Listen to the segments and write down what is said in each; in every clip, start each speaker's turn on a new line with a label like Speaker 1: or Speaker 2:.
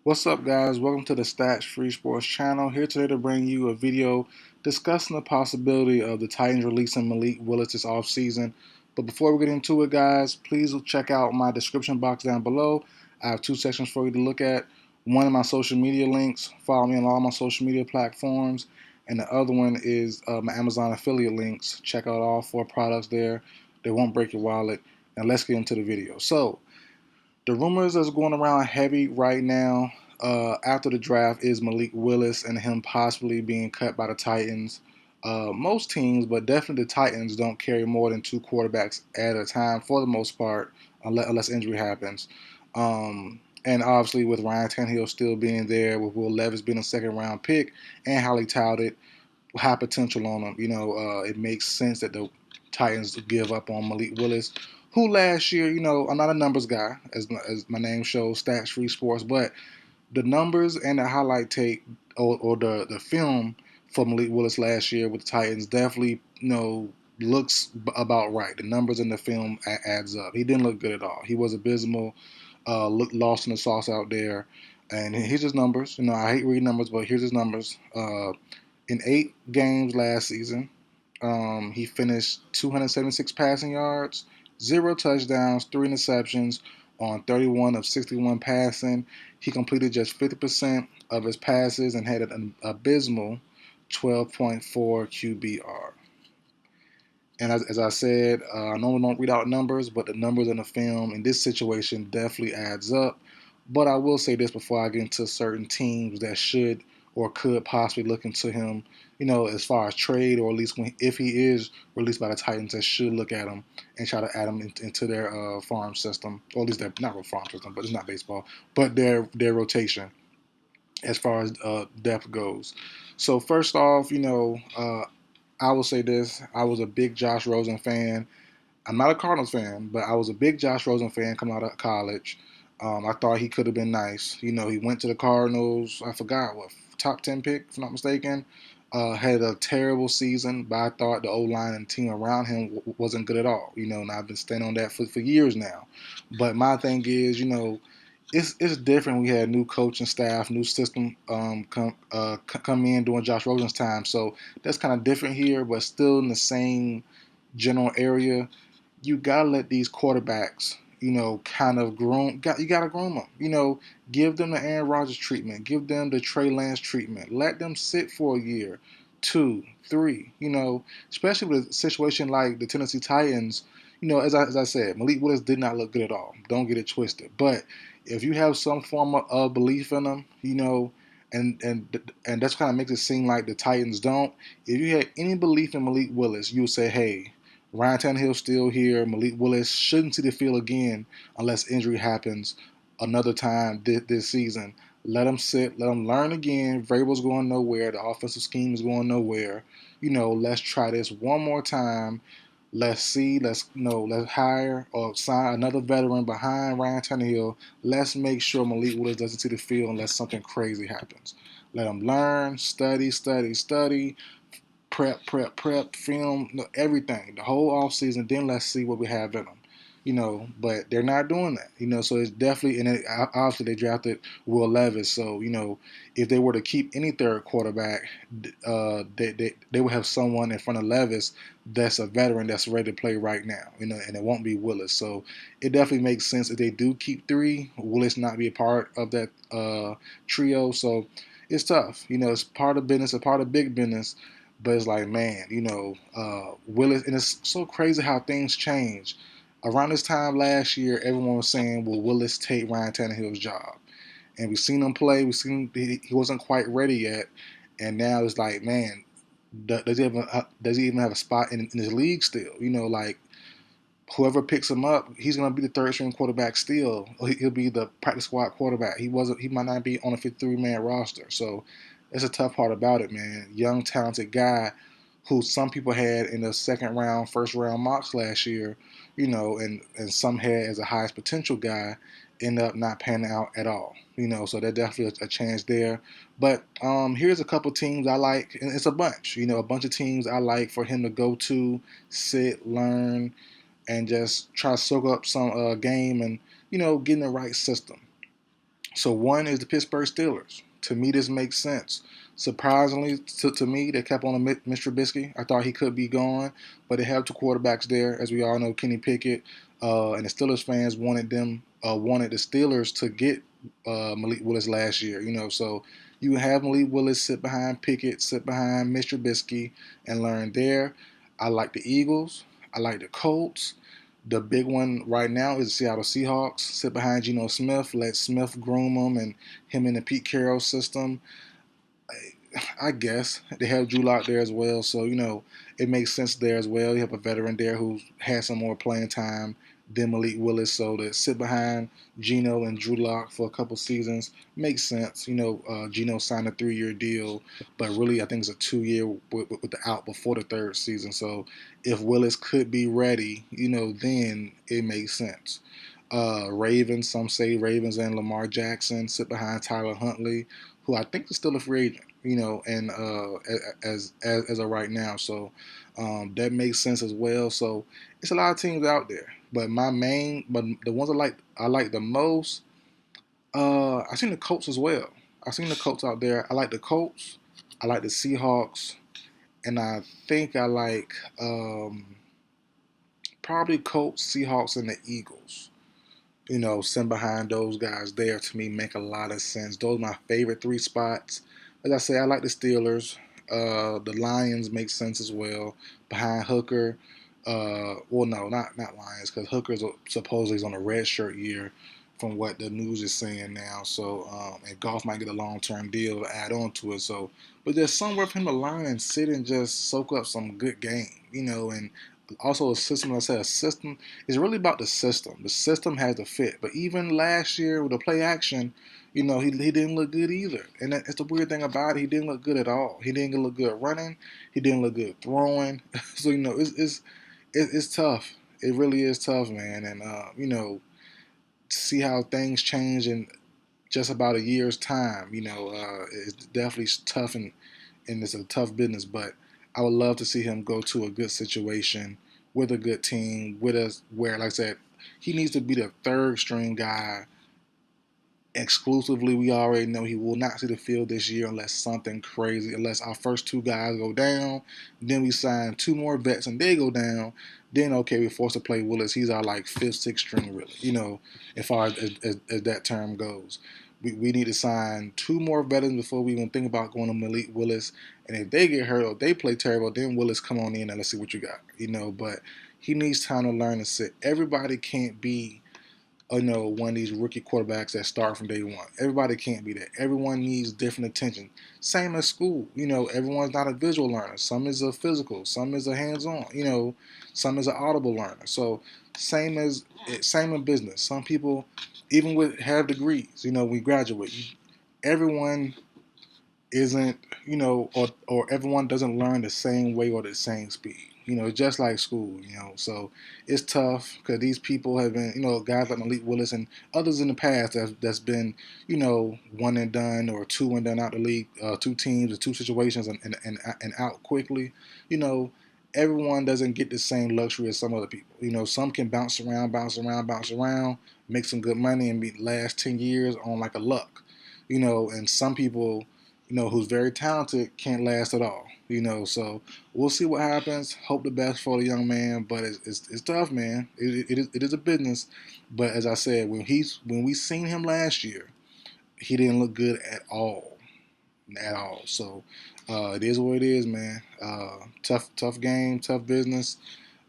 Speaker 1: What's up, guys? Welcome to the Stats Free Sports channel. Here today to bring you a video discussing the possibility of the Titans releasing Malik Willis this offseason. But before we get into it, guys, please check out my description box down below. I have two sections for you to look at. One of my social media links. Follow me on all my social media platforms. And the other one is my Amazon affiliate links. Check out all four products there. They won't break your wallet. Now let's get into the video. So, the rumors that's going around heavy right now after the draft is Malik Willis and him possibly being cut by the Titans. Most teams, but definitely the Titans, don't carry more than two quarterbacks at a time for the most part, unless injury happens. And obviously, with Ryan Tannehill still being there, with Will Levis being a second-round pick, and highly touted, high potential on him, it makes sense that the Titans give up on Malik Willis, who last year, I'm not a numbers guy, as my name shows, Stats Free Sports, but the numbers and the highlight tape or the film for Malik Willis last year with the Titans definitely, looks about right. The numbers in the film adds up. He didn't look good at all. He was abysmal, looked lost in the sauce out there. And here's his numbers. I hate reading numbers, but here's his numbers. In 8 games last season, he finished 276 passing yards, 0 touchdowns, 3 interceptions on 31 of 61 passing. He completed just 50% of his passes and had an abysmal 12.4 QBR. And as I said, I normally don't read out numbers, but the numbers in the film in this situation definitely adds up. But I will say this before I get into certain teams that should or could possibly look into him, as far as trade, or at least if he is released by the Titans, that should look at him and try to add him into their farm system, or at least their not real farm system, but it's not baseball, but their rotation as far as depth goes. So first off, I will say this: I was a big Josh Rosen fan. I'm not a Cardinals fan, but I was a big Josh Rosen fan coming out of college. I thought he could have been nice. He went to the Cardinals. I forgot what top 10 pick, if I'm not mistaken. Had a terrible season, but I thought the O-line and team around him wasn't good at all. And I've been standing on that for years now. But my thing is, it's different. We had new coaching staff, new system come in during Josh Rosen's time, so that's kind of different here, but still in the same general area. You gotta let these quarterbacks, kind of groom. You gotta groom them. Give them the Aaron Rodgers treatment. Give them the Trey Lance treatment. Let them sit for a year, 2, 3. Especially with a situation like the Tennessee Titans. As I said, Malik Willis did not look good at all. Don't get it twisted. But if you have some form of belief in them, and that's kind of makes it seem like the Titans don't. If you had any belief in Malik Willis, you would say, hey, Ryan Tannehill's still here. Malik Willis shouldn't see the field again unless injury happens another time this season. Let him sit. Let him learn again. Vrabel's going nowhere. The offensive scheme is going nowhere. Let's try this one more time. Let's see. Let's hire or sign another veteran behind Ryan Tannehill. Let's make sure Malik Willis doesn't see the field unless something crazy happens. Let him learn, study, prep, film, everything, the whole offseason. Then let's see what we have in them. But they're not doing that. So it's definitely, and obviously they drafted Will Levis. So, if they were to keep any third quarterback, they would have someone in front of Levis that's a veteran that's ready to play right now, and it won't be Willis. So it definitely makes sense if they do keep 3, Willis not be a part of that trio. So it's tough. It's part of business, a part of big business. But it's like, man, Willis, and it's so crazy how things change. Around this time last year, everyone was saying, will Willis take Ryan Tannehill's job? And we've seen him play. We've seen he wasn't quite ready yet. And now it's like, man, does he even have a spot in his league still? Like, whoever picks him up, he's going to be the third string quarterback still. He'll be the practice squad quarterback. He might not be on a 53-man roster. So that's a tough part about it, man. Young, talented guy who some people had in the second round, first round mocks last year, and some had as a highest potential guy, end up not panning out at all. So there's definitely a chance there. But here's a couple teams I like, and it's a bunch. A bunch of teams I like for him to go to, sit, learn, and just try to soak up some game and get in the right system. So one is the Pittsburgh Steelers. To me, this makes sense. Surprisingly, to me, they kept on Mr. Trubisky. I thought he could be gone, but they have two quarterbacks there, as we all know, Kenny Pickett, and the Steelers fans wanted the Steelers to get Malik Willis last year. So you have Malik Willis sit behind Pickett, sit behind Mr. Trubisky, and learn there. I like the Eagles. I like the Colts. The big one right now is the Seattle Seahawks. Sit behind Geno Smith, let Smith groom him and him in the Pete Carroll system. I guess they have Drew Lock there as well, so it makes sense there as well. You have a veteran there who's had some more playing time than Malik Willis, so to sit behind Geno and Drew Lock for a couple seasons makes sense. Geno signed a 3-year deal, but really I think it's a 2-year with the out before the third season. So if Willis could be ready, then it makes sense. Ravens, some say Ravens and Lamar Jackson sit behind Tyler Huntley, who I think is still a free agent, and as of right now. So that makes sense as well. So it's a lot of teams out there, but but the ones I like the most, I've seen the Colts as well. I've seen the Colts out there. I like the Colts. I like the Seahawks, and I think I like probably Colts, Seahawks, and the Eagles. Sitting behind those guys there to me make a lot of sense. Those are my favorite three spots. Like I say, I like the Steelers. The Lions make sense as well. Behind Hooker. Well, no, not Lions, because Hooker's supposedly is on a red shirt year from what the news is saying now. So, and Goff might get a long-term deal to add on to it. So, but there's somewhere for him to learn and sit and just soak up some good game, and also a system. Like I said, a system is really about the system. The system has to fit. But even last year with the play action, he didn't look good either. And that's the weird thing about it. He didn't look good at all. He didn't look good running. He didn't look good throwing. So it's tough. It really is tough, man. And see how things change in just about a year's time. It's definitely tough and it's a tough business. But I would love to see him go to a good situation with a good team, with us where, like I said, he needs to be the third string guy exclusively. We already know he will not see the field this year unless something crazy, unless our first two guys go down. Then we sign two more vets and they go down. Then, okay, we're forced to play Willis. He's our like fifth, sixth string, really, as far as that term goes. We need to sign two more veterans before we even think about going to Malik Willis. And if they get hurt or they play terrible, then Willis come on in and let's see what you got, But he needs time to learn to sit. Everybody can't be one of these rookie quarterbacks that start from day one. Everybody can't be that. Everyone needs different attention. Same as school. Everyone's not a visual learner. Some is a physical. Some is a hands-on. Some is an audible learner. So same in business. Some people, even with have degrees, we graduate. Everyone isn't, or everyone doesn't learn the same way or the same speed. Just like school, So it's tough because these people have been, guys like Malik Willis and others in the past that's been, one and done or two and done out the league, two teams or two situations and out quickly. Everyone doesn't get the same luxury as some other people. Some can bounce around, make some good money and last 10 years on like a luck. And some people who's very talented can't last at all. So we'll see what happens. Hope the best for the young man, but it's tough, man. It is a business. But as I said, when we seen him last year, he didn't look good at all. So it is what it is, man. Tough game, tough business.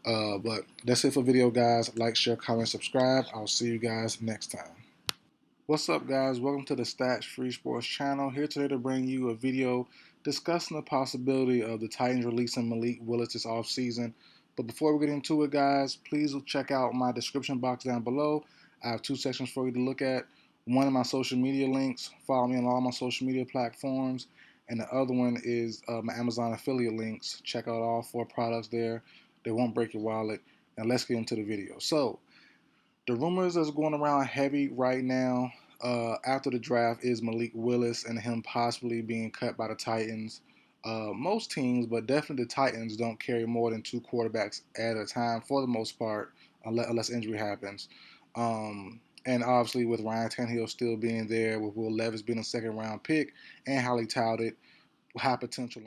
Speaker 1: But that's it for video, guys. Like, share, comment, subscribe. I'll see you guys next time. What's up, guys? Welcome to the Stats Free Sports channel. Here today to bring you a video discussing the possibility of the Titans releasing Malik Willis this offseason. But before we get into it, guys, please check out my description box down below. I have two sections for you to look at. One of my social media links. Follow me on all my social media platforms. And the other one is my Amazon affiliate links. Check out all 4 products there. They won't break your wallet. Now let's get into the video. So, the rumors that's going around heavy right now after the draft is Malik Willis and him possibly being cut by the Titans. Most teams, but definitely the Titans, don't carry more than 2 quarterbacks at a time for the most part, unless injury happens. And obviously, with Ryan Tannehill still being there, with Will Levis being a second round pick, and highly touted, high potential.